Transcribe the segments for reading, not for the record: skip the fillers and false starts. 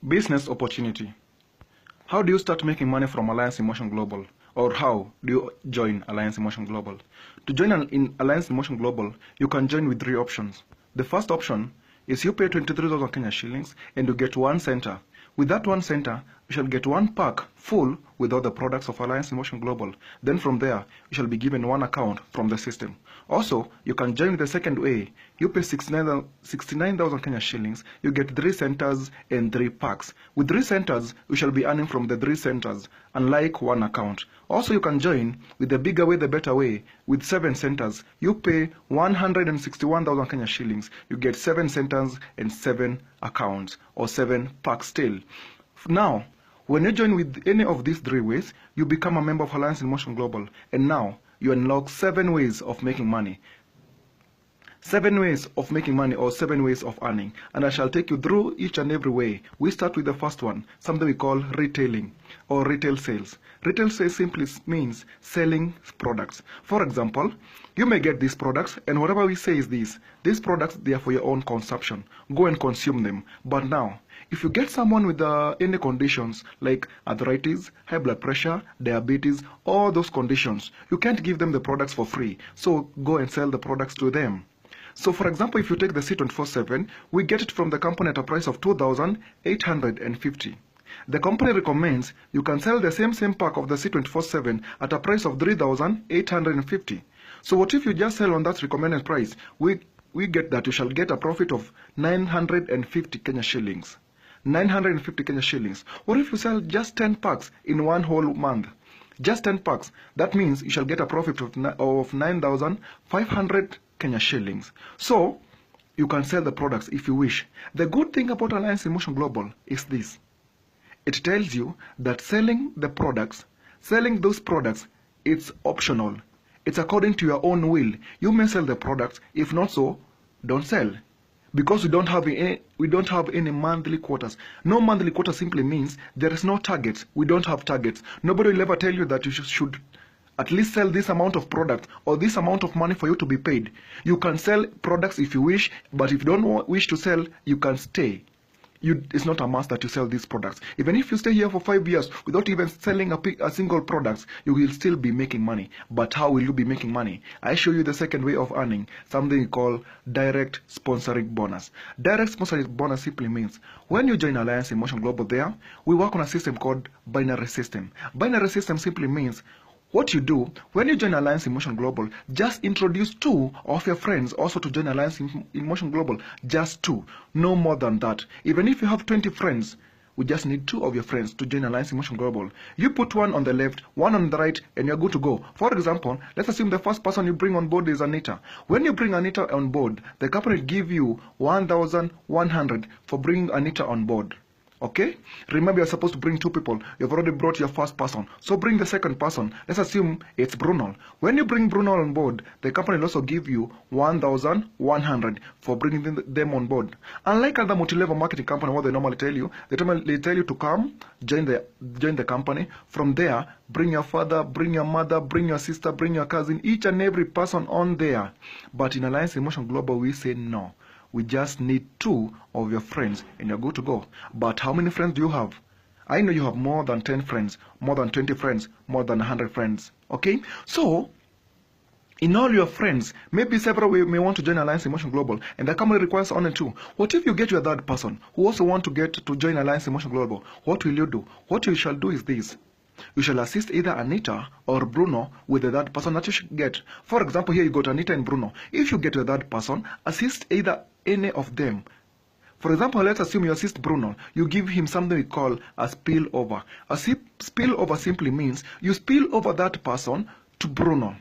Business opportunity. How do you start making money from Alliance in Motion Global? Or how do you join Alliance in Motion Global? To join in Alliance in Motion Global, you can join with three options. The first option is you pay 23,000 Kenya shillings and you get one center. With that one center, you shall get one pack full with all the products of Alliance in Motion Global. Then from there, you shall be given one account from the system. Also, you can join with the second way. You pay 69,000 Kenya shillings, you get 3 centers and 3 packs. With 3 centers, you shall be earning from the 3 centers, unlike one account. Also, you can join with the bigger way, the better way. With 7 centers, you pay 161,000 Kenya shillings, you get 7 centers and 7 accounts, or 7 packs still. Now, when you join with any of these 3 ways, you become a member of Alliance in Motion Global, and now you unlock 7 ways of making money. 7 ways of making money, or 7 ways of earning, and I shall take you through each and every way. We start with the first one, something we call retailing or retail sales. Retail sales simply means selling products. For example, you may get these products, and whatever we say is these products, they are for your own consumption. Go and consume them. But now, if you get someone with any conditions like arthritis, high blood pressure, diabetes, all those conditions, you can't give them the products for free. So go and sell the products to them. So for example, if you take the C24/7, we get it from the company at a price of 2,850. The company recommends you can sell the same pack of the C24/7 at a price of 3,850. So what if you just sell on that recommended price? We get that you shall get a profit of 950 Kenya shillings. 950 Kenya shillings. What if you sell just 10 packs in one whole month? Just 10 packs. That means you shall get a profit of 9,500 Kenya shillings. So you can sell the products if you wish. The good thing about Alliance in Motion Global is this. It tells you that selling those products, it's optional. It's according to your own will. You may sell the products. If not so, don't sell. Because we don't have any monthly quotas. No monthly quota simply means there is no target. We don't have targets. Nobody will ever tell you that you should at least sell this amount of product or this amount of money for you to be paid. You can sell products if you wish, but if you don't wish to sell, you can stay. It's not a must that you sell these products. Even if you stay here for 5 years without even selling a single product, you will still be making money. But how will you be making money? I show you the second way of earning, something we call direct sponsoring bonus. Direct sponsoring bonus simply means when you join Alliance in Motion Global there, we work on a system called binary system. Binary system simply means what you do when you join Alliance in Motion Global, just introduce 2 of your friends also to join Alliance in Motion Global. Just 2, no more than that. Even if you have 20 friends, we just need 2 of your friends to join Alliance in Motion Global. You put one on the left, one on the right, and you're good to go. For example, let's assume the first person you bring on board is Anita. When you bring Anita on board, the company will give you 1,100 for bringing Anita on board. Okay? Remember, you're supposed to bring 2 people. You've already brought your first person. So bring the second person. Let's assume it's Bruno. When you bring Bruno on board, the company will also give you 1,100 for bringing them on board. Unlike other multi-level marketing company, what they normally tell you, they tell you to come, join the company. From there, bring your father, bring your mother, bring your sister, bring your cousin, each and every person on there. But in Alliance in Motion Global, we say no. We just need 2 of your friends and you're good to go. But how many friends do you have? I know you have more than 10 friends, more than 20 friends, more than 100 friends. Okay? So, in all your friends, maybe several may want to join Alliance in Motion Global, and the company requires only 2. What if you get your third person who also want to join Alliance in Motion Global? What will you do? What you shall do is this. You shall assist either Anita or Bruno with the third person that you should get. For example, here you got Anita and Bruno. If you get the third person, assist either any of them. For example, let's assume you assist Bruno. You give him something we call a spillover. A spillover simply means you spill over that person to Bruno.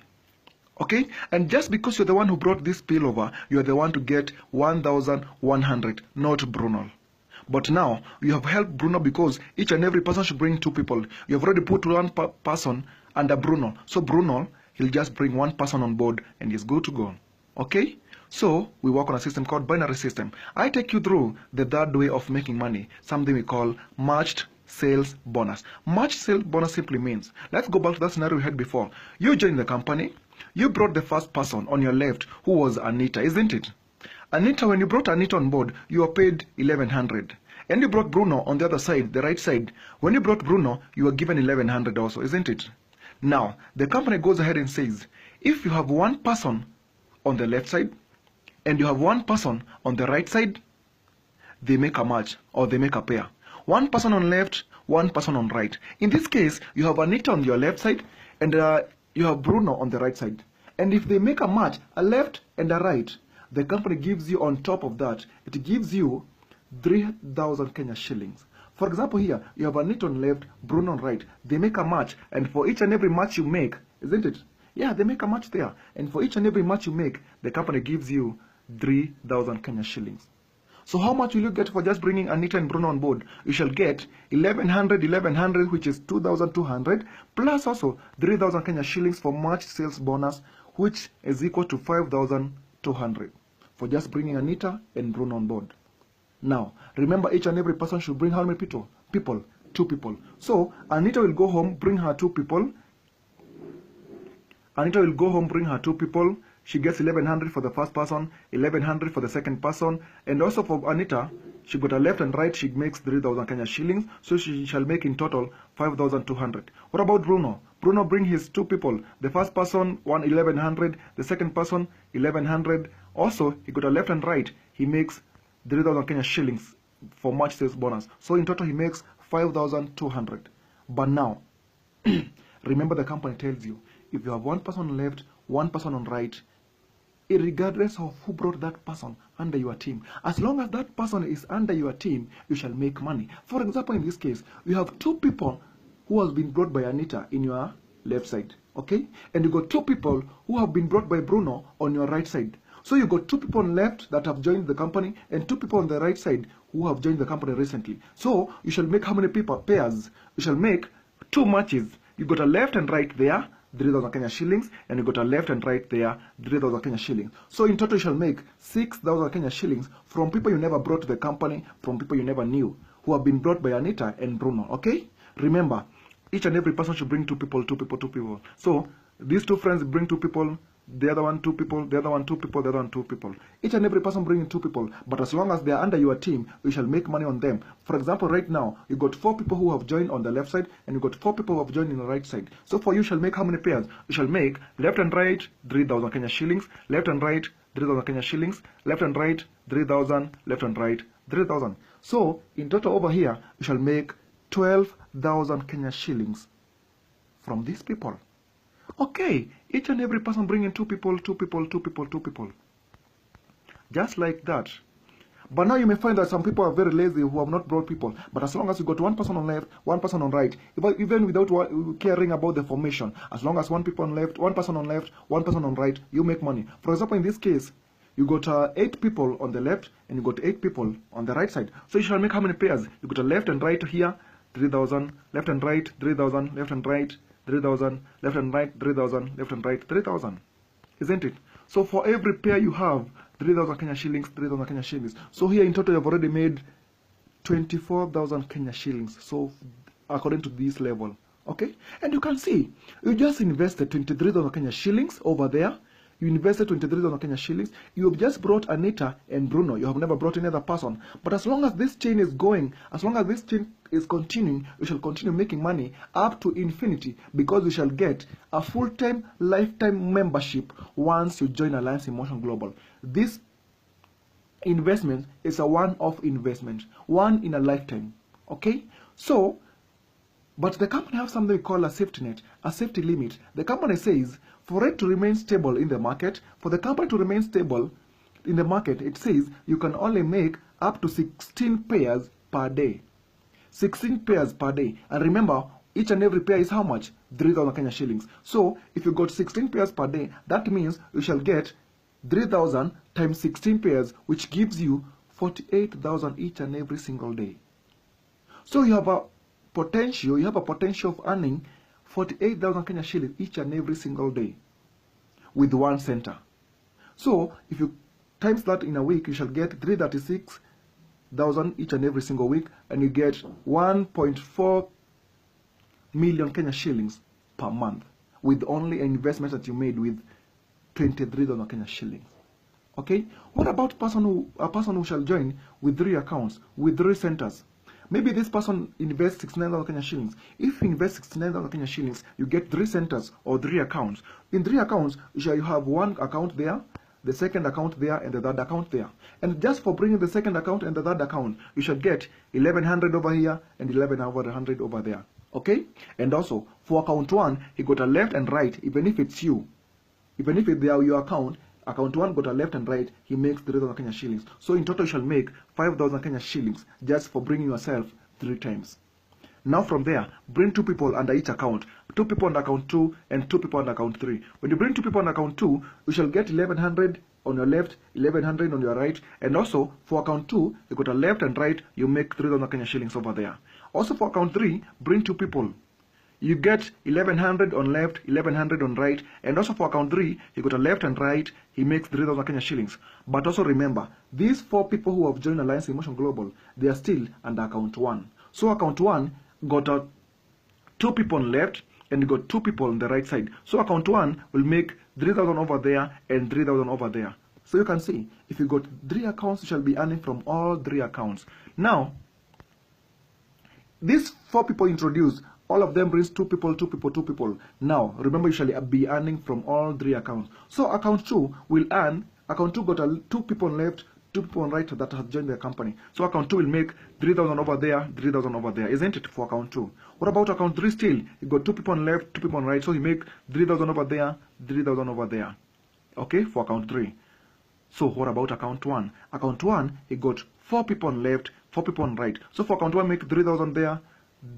Okay? And just because you're the one who brought this spillover, you're the one to get 1,100, not Bruno. But now, you have helped Bruno because each and every person should bring 2 people. You have already put 1 person under Bruno. So Bruno, he'll just bring 1 person on board and he's good to go. Okay? So, we work on a system called binary system. I take you through the third way of making money, something we call matched sales bonus. Matched sales bonus simply means, let's go back to that scenario we had before. You joined the company, you brought the first person on your left who was Anita, isn't it? Anita, when you brought Anita on board, you were paid 1,100. And you brought Bruno on the other side, the right side. When you brought Bruno, you were given 1100 also, isn't it? Now, the company goes ahead and says, if you have one person on the left side and you have one person on the right side, they make a match or they make a pair. One person on left, one person on right. In this case, you have Anita on your left side and you have Bruno on the right side. And if they make a match, a left and a right, the company gives you on top of that, it gives you 3,000 Kenya shillings. For example, here, you have Anita on left, Bruno on right. They make a match, and for each and every match you make, isn't it? Yeah, they make a match there. And for each and every match you make, the company gives you 3,000 Kenya shillings. So how much will you get for just bringing Anita and Bruno on board? You shall get 1100, which is 2,200, plus also 3,000 Kenya shillings for match sales bonus, which is equal to 5,200 for just bringing Anita and Bruno on board. Now, remember, each and every person should bring how many people? 2 people. So, Anita will go home, bring her 2 people. Anita will go home, bring her 2 people. She gets 1100 for the first person, 1100 for the second person. And also for Anita, she got a left and right, she makes 3,000 Kenya shillings. So she shall make in total 5,200. What about Bruno? Bruno bring his 2 people. The first person, 1100. The second person, 1100. Also, he got a left and right. He makes 3,000 Kenya shillings for match sales bonus. So in total, he makes 5,200. But now, remember the company tells you, if you have one person on left, one person on right, regardless of who brought that person under your team, as long as that person is under your team, you shall make money. For example, in this case, you have 2 people who has been brought by Anita in your left side, okay? And you got 2 people who have been brought by Bruno on your right side. So you got 2 people on left that have joined the company and 2 people on the right side who have joined the company recently. So you shall make how many pairs? You shall make 2 matches. You got a left and right there, 3,000 Kenya shillings, and you got a left and right there, 3,000 Kenya shillings. So in total, you shall make 6,000 Kenya shillings from people you never brought to the company, from people you never knew, who have been brought by Anita and Bruno, okay? Remember, each and every person should bring 2 people, 2 people, 2 people. So these 2 friends bring 2 people, the other one 2 people, the other one 2 people, the other one 2 people. Each and every person bringing 2 people, but as long as they are under your team, you shall make money on them. For example, right now, you got 4 people who have joined on the left side, and you got 4 people who have joined in the right side. So for you shall make how many pairs? You shall make left and right, 3,000 Kenya shillings, left and right, 3,000 Kenya shillings, left and right, 3,000, left and right, 3,000. So in total over here, you shall make 12,000 Kenya shillings from these people. Okay, each and every person bringing 2 people, 2 people, 2 people, 2 people. Just like that. But now you may find that some people are very lazy who have not brought people. But as long as you got 1 person on left, 1 person on right, even without caring about the formation, as long as 1 person on left, 1 person on left, 1 person on right, you make money. For example, in this case, you got 8 people on the left and you got 8 people on the right side. So you shall make how many pairs? You got a left and right here, 3,000, left and right, 3,000, left and right, 3,000, left and right, 3,000, left and right, 3,000. Isn't it? So for every pair you have, 3,000 Kenya shillings, 3,000 Kenya shillings. So here in total you have already made 24,000 Kenya shillings. So according to this level, okay? And you can see, you just invested 23,000 Kenya shillings over there. You invested 23,000 Kenya shillings. You have just brought Anita and Bruno. You have never brought any other person. But as long as this chain is going, as long as this chain is continuing, you shall continue making money up to infinity, because you shall get a full-time, lifetime membership once you join Alliance in Motion Global. This investment is a one-off investment, one in a lifetime. Okay? So, but the company has something we call a safety net, a safety limit. The company says, for it to remain stable in the market, for the company to remain stable in the market, it says you can only make up to 16 pairs per day. 16 pairs per day. And remember, each and every pair is how much? 3,000 Kenya shillings. So, if you got 16 pairs per day, that means you shall get 3,000 times 16 pairs, which gives you 48,000 each and every single day. So you have a potential of earning 48,000 Kenya shillings each and every single day with one center. So if you times that in a week, you shall get 336,000 each and every single week, and you get 1.4 million Kenya shillings per month with only an investment that you made with 23,000 Kenya shillings. Okay, what about a person who shall join with 3 accounts, with 3 centers? Maybe this person invests 69,000 Kenya shillings. If you invest 69,000 Kenya shillings, you get 3 centers or 3 accounts. In 3 accounts, you shall have 1 account there, the second account there, and the third account there. And just for bringing the second account and the third account, you shall get 1,100 over here and 1,100 over there. Okay? And also, for account 1, he got a left and right, even if it's you. Even if they are your account 1 got a left and right, he makes 3,000 Kenya shillings. So in total, you shall make 5,000 Kenya shillings just for bringing yourself 3 times. Now from there, bring 2 people under each account. 2 people on account 2 and 2 people on account 3. When you bring 2 people on account 2, you shall get 1,100 on your left, 1,100 on your right. And also, for account 2, you got a left and right, you make 3,000 Kenya shillings over there. Also for account 3, bring 2 people. You get 1,100 on left, 1,100 on right, and also for account 3, he got a left and right, he makes 3,000 Kenya shillings. But also remember, these 4 people who have joined Alliance Emotion Global, they are still under account 1. So account 1 got 2 people on left, and you got 2 people on the right side. So account 1 will make 3,000 over there and 3,000 over there. So you can see, if you got 3 accounts, you shall be earning from all 3 accounts. Now, these 4 people introduced, all of them brings 2 people, 2 people, 2 people. Now, remember, you shall be earning from all 3 accounts. So account 2 will earn, account 2 got 2 people on left, 2 people on right that have joined the company. So account 2 will make 3,000 over there, 3,000 over there, isn't it, for account 2? What about account 3 still? He got 2 people on left, 2 people on right, so he make 3,000 over there, 3,000 over there. Okay, for account 3. So what about account 1? Account 1, he got 4 people on left, 4 people on right. So for account 1, make 3,000 there,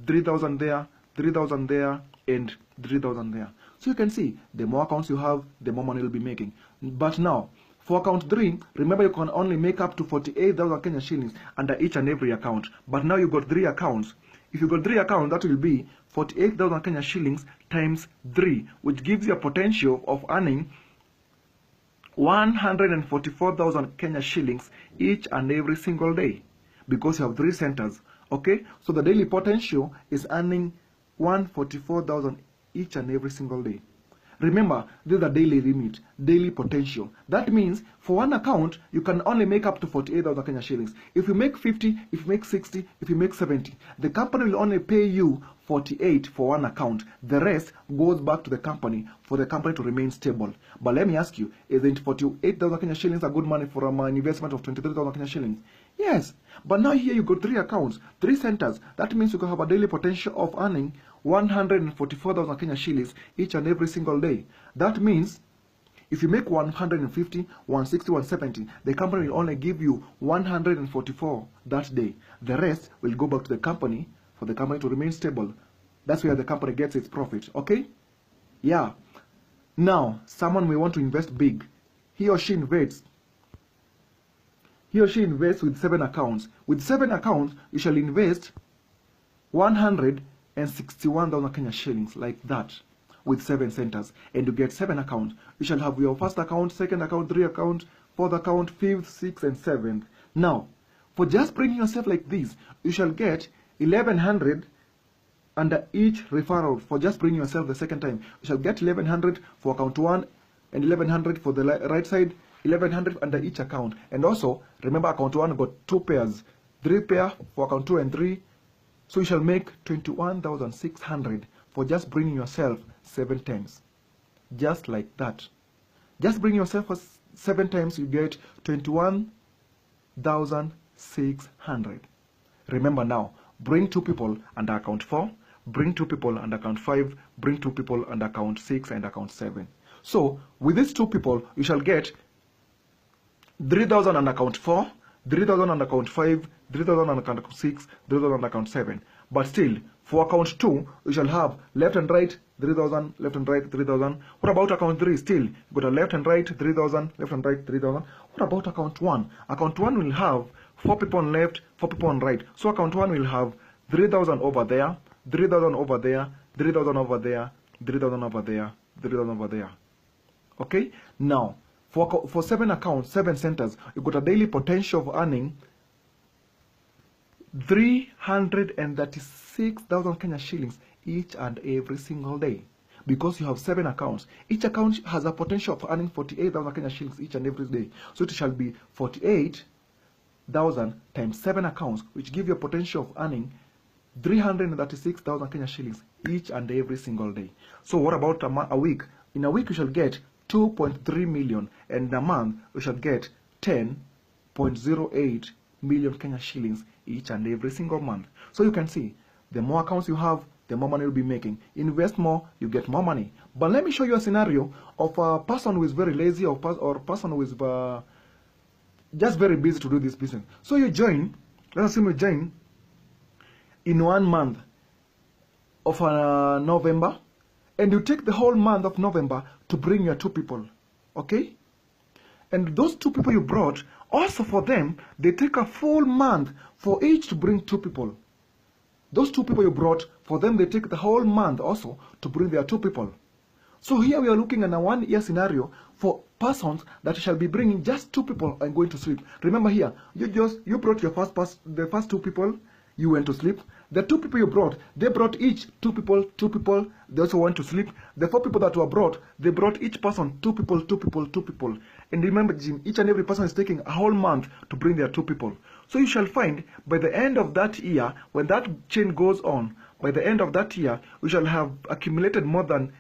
3,000 there, 3,000 there, and 3,000 there. So you can see, the more accounts you have, the more money you'll be making. But now, for account 3, remember you can only make up to 48,000 Kenya shillings under each and every account. But now you got 3 accounts. If you got 3 accounts, that will be 48,000 Kenya shillings times 3, which gives you a potential of earning 144,000 Kenya shillings each and every single day, because you have 3 centers. Okay, so the daily potential is earning 144,000 each and every single day. Remember, this is the daily limit, daily potential. That means for 1 account, you can only make up to 48,000 Kenya shillings. If you make 50, if you make 60, if you make 70, the company will only pay you 48 for 1 account. The rest goes back to the company for the company to remain stable. But let me ask you, isn't 48,000 Kenya shillings a good money for an investment of 23,000 Kenya shillings? Yes, but now here you got 3 accounts, 3 centers. That means you can have a daily potential of earning 144,000 Kenya shillings each and every single day. That means if you make 150, 160, 170, the company will only give you 144 that day. The rest will go back to the company for the company to remain stable. That's where the company gets its profit, okay? Yeah. Now, someone may want to invest big. He or she invests with 7 accounts. With 7 accounts, you shall invest 161,000 Kenya shillings, like that, with 7 centers, and you get 7 accounts. You shall have your first account, second account, 3 account, 4th account, 5th, 6th, and 7th. Now, for just bringing yourself like this, you shall get 1,100 under each referral. For just bringing yourself the second time, you shall get 1,100 for account 1 and 1,100 for the right side, 1,100 under each account. And also, remember, account 1 got 2 pairs, 3 pair for account 2 and 3. So you shall make 21,600 for just bringing yourself 7 times. Just like that. Just bring yourself for 7 times, you get 21,600. Remember now, bring 2 people under account 4, bring 2 people under account 5, bring 2 people under account 6 and account 7. So with these 2 people, you shall get 3,000 on account 4, 3,000 on account 5, 3,000 on account 6, 3,000 on account 7. But still, for account 2, you shall have left and right 3,000, left and right 3,000. What about account 3? Still, you got a left and right 3,000, left and right 3,000. What about account 1? Account 1 will have 4 people on left, 4 people on right. So account 1 will have 3,000 over there, 3,000 over there, 3,000 over there, 3,000 over there, 3,000 over there. Okay? Now, for 7 accounts, 7 centers, you got a daily potential of earning 336,000 Kenya shillings each and every single day. because you have 7 accounts. Each account has a potential of earning 48,000 Kenya shillings each and every day. So it shall be 48,000 times 7 accounts, which give you a potential of earning 336,000 Kenya shillings each and every single day. So what about a week? In a week you shall get 2.3 million, and in a month you shall get 10.08 million Kenya shillings each and every single month. So you can see, the more accounts you have, the more money you'll be making. Invest more, you get more money. But let me show you a scenario of a person who is very lazy, or a person who is just very busy to do this business. So you join, let's assume you join in 1 month of November, and you take the whole month of November to bring your 2 people, okay? And those 2 people you brought, also for them, they take a full month for each to bring 2 people. Those 2 people you brought, for them, they take the whole month also to bring their 2 people. So here we are looking at a 1-year scenario for persons that shall be bringing just 2 people and going to sleep. Remember here, you brought your the first 2 people, you went to sleep. The 2 people you brought, they brought each 2 people, 2 people, they also went to sleep. The 4 people that were brought, they brought each person 2 people, 2 people, 2 people. And remember, Jim, each and every person is taking a whole month to bring their 2 people. So you shall find by the end of that year, when that chain goes on, by the end of that year, we shall have accumulated more than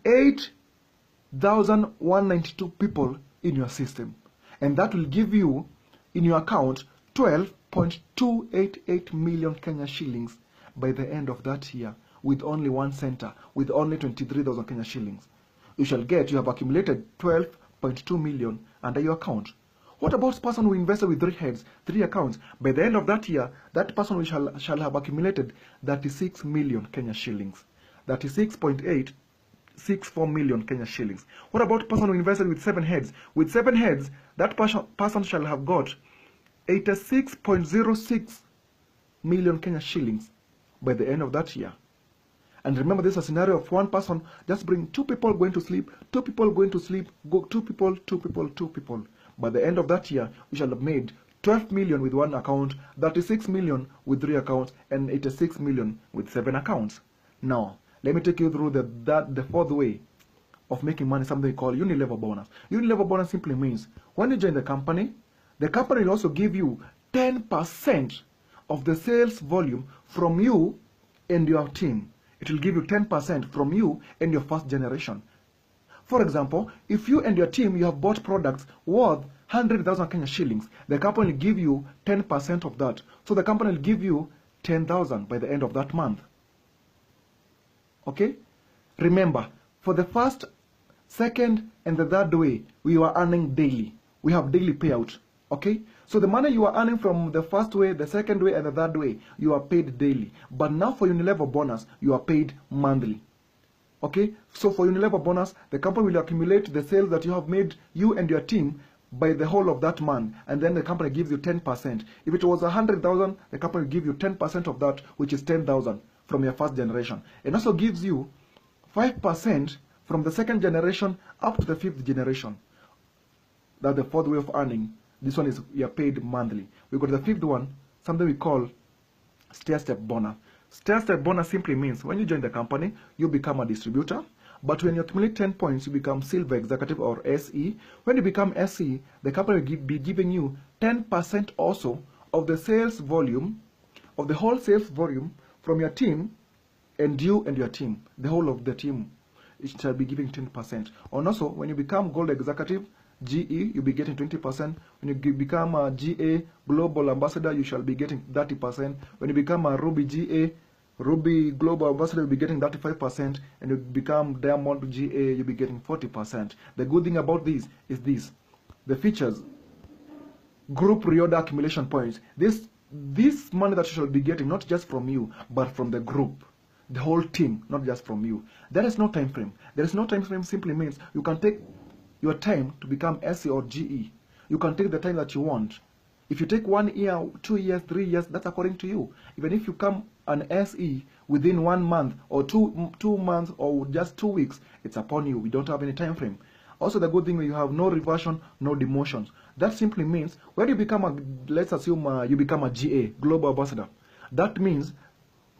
8,192 people in your system. And that will give you, in your account, 12.288 million Kenya shillings by the end of that year, with only 1 center, with only 23,000 Kenya shillings. You have accumulated 12.2 million under your account. What about the person who invested with 3 heads, 3 accounts? By the end of that year, that person shall have accumulated 36 million Kenya shillings. 36.864 million Kenya shillings. What about the person who invested with 7 heads? With 7 heads, that person shall have got 86.06 million Kenya shillings by the end of that year. And remember, this is a scenario of 1 person just bring 2 people going to sleep, 2 people going to sleep, 2 people, 2 people, 2 people. By the end of that year, we shall have made 12 million with 1 account, 36 million with 3 accounts, and 86 million with 7 accounts. Now, let me take you through the 4th way of making money, something called unilevel bonus. Unilevel bonus simply means when you join the company will also give you 10% of the sales volume from you and your team. It will give you 10% from you and your first generation. For example, if you and your team, you have bought products worth 100,000 Kenya shillings, the company will give you 10% of that. So the company will give you 10,000 by the end of that month. Okay? Remember, for the first, second, and the 3rd way, we are earning daily. We have daily payout. Okay? So the money you are earning from the 1st way, the 2nd way, and the 3rd way, you are paid daily. But now for unilevel bonus, you are paid monthly. Okay? So for unilevel bonus, the company will accumulate the sales that you have made, you and your team, by the whole of that month, and then the company gives you 10%. If it was 100,000, the company will give you 10% of that, which is 10,000 from your first generation. It also gives you 5% from the 2nd generation up to the 5th generation. That's the 4th way of earning. This one is you are paid monthly. We got the 5th one, something we call stair-step bonus. Stair-step bonus simply means when you join the company, you become a distributor. But when you accumulate 10 points, you become Silver Executive or SE. When you become SE, the company will be giving you 10% also of the sales volume, of the whole sales volume from your team, and you and your team, the whole of the team, it shall be giving 10%. And also, when you become Gold Executive, GE, you'll be getting 20%. When you become a GA Global Ambassador, you shall be getting 30%. When you become a Ruby GA, Ruby Global Ambassador, you'll be getting 35%. And you become Diamond GA, you'll be getting 40%. The good thing about this is this. The features, group reorder accumulation points. This money that you shall be getting, not just from you, but from the group. The whole team, not just from you. There is no time frame. There is no time frame simply means you can take your time to become SE or GE. You can take the time that you want. If you take 1 year, 2 years, 3 years, that's according to you. Even if you come an SE within 1 month or two months or just 2 weeks, it's upon you. We don't have any time frame. Also, the good thing is you have no reversion, no demotions. That simply means when you become let's assume you become a GA, Global Ambassador. That means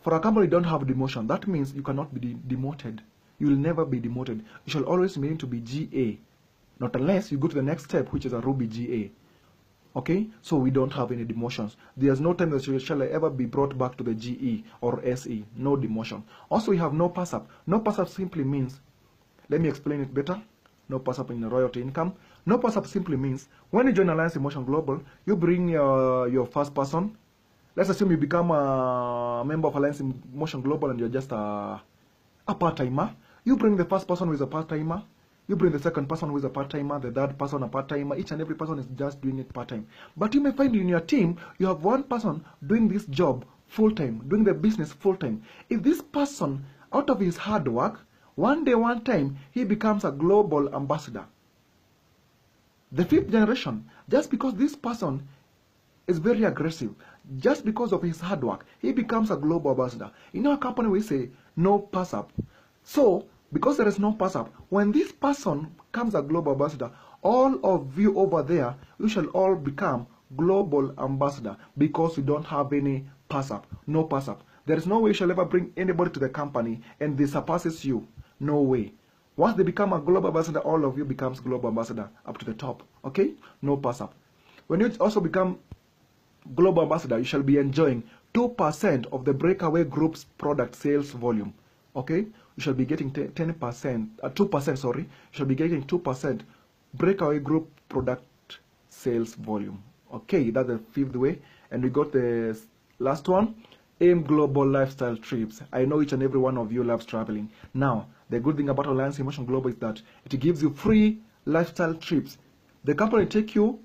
for a company you don't have demotion. That means you cannot be demoted. you will never be demoted. You shall always remain to be GA, not unless you go to the next step, which is a Ruby GA. Okay, so we don't have any demotions. There's no time that you shall ever be brought back to the GE or SE. No demotion. Also, we have no pass up. No pass up simply means, let me explain it better. No pass up in the royalty income. No pass up simply means when you join Alliance Emotion Global, you bring your first person. Let's assume you become a member of Alliance Emotion Global and you're just a part-timer. You bring the first person who is a part-timer. You bring the second person who is a part-timer, the third person a part-timer. Each and every person is just doing it part-time. But you may find in your team, you have one person doing this job full-time, doing the business full-time. If this person, out of his hard work, one day, one time, he becomes a global ambassador. The fifth generation, just because this person is very aggressive, just because of his hard work, he becomes a global ambassador. In our company, we say, no pass-up. So, because there is no pass-up, when this person becomes a global ambassador, all of you over there, you shall all become global ambassador because you don't have any pass-up, no pass-up. There is no way you shall ever bring anybody to the company and they surpasses you. No way. Once they become a global ambassador, all of you becomes global ambassador up to the top. Okay? No pass-up. When you also become global ambassador, you shall be enjoying 2% of the Breakaway Group's product sales volume. Okay? You shall be getting 2%, sorry. You shall be getting 2% Breakaway Group product sales volume. Okay, that's the fifth way. And we got the last one, AIM Global Lifestyle Trips. I know each and every one of you loves traveling. Now, the good thing about Alliance Emotion Global is that it gives you free lifestyle trips. The company take you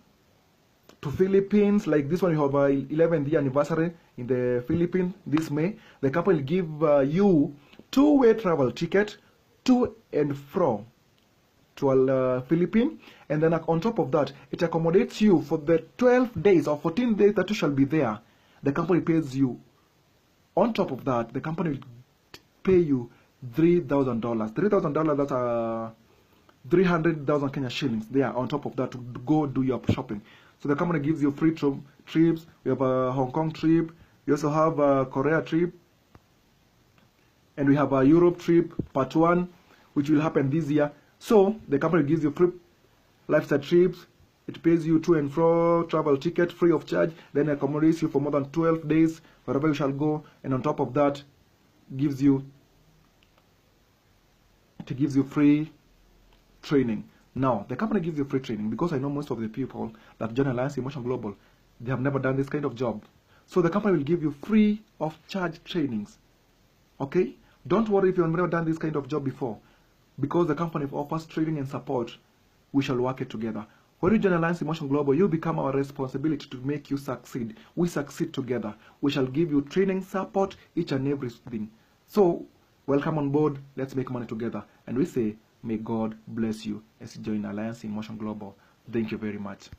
to Philippines, like this one, you have a 11th year anniversary in the Philippines this May. The company will give you two-way travel ticket to and from to Philippines, and then on top of that, it accommodates you for the 12 days or 14 days that you shall be there. The company pays you. On top of that, the company will pay you $3,000. $3,000, that's 300,000 Kenya shillings there on top of that to go do your shopping. So the company gives you free trips. We have a Hong Kong trip. We also have a Korea trip. And we have a Europe trip, part 1, which will happen this year. So the company gives you free lifestyle trips. It pays you to and fro travel ticket free of charge. Then accommodates you for more than 12 days, wherever you shall go. And on top of that, it gives you free training. Now, the company gives you free training because I know most of the people that join Alliance Emotion Global, they have never done this kind of job. So the company will give you free of charge trainings. Okay? Don't worry if you've never done this kind of job before. Because the company offers training and support, we shall work it together. When you join Alliance Emotion Global, you become our responsibility to make you succeed. We succeed together. We shall give you training, support, each and everything. So, welcome on board. Let's make money together. And we say, may God bless you as you join Alliance Emotion Global. Thank you very much.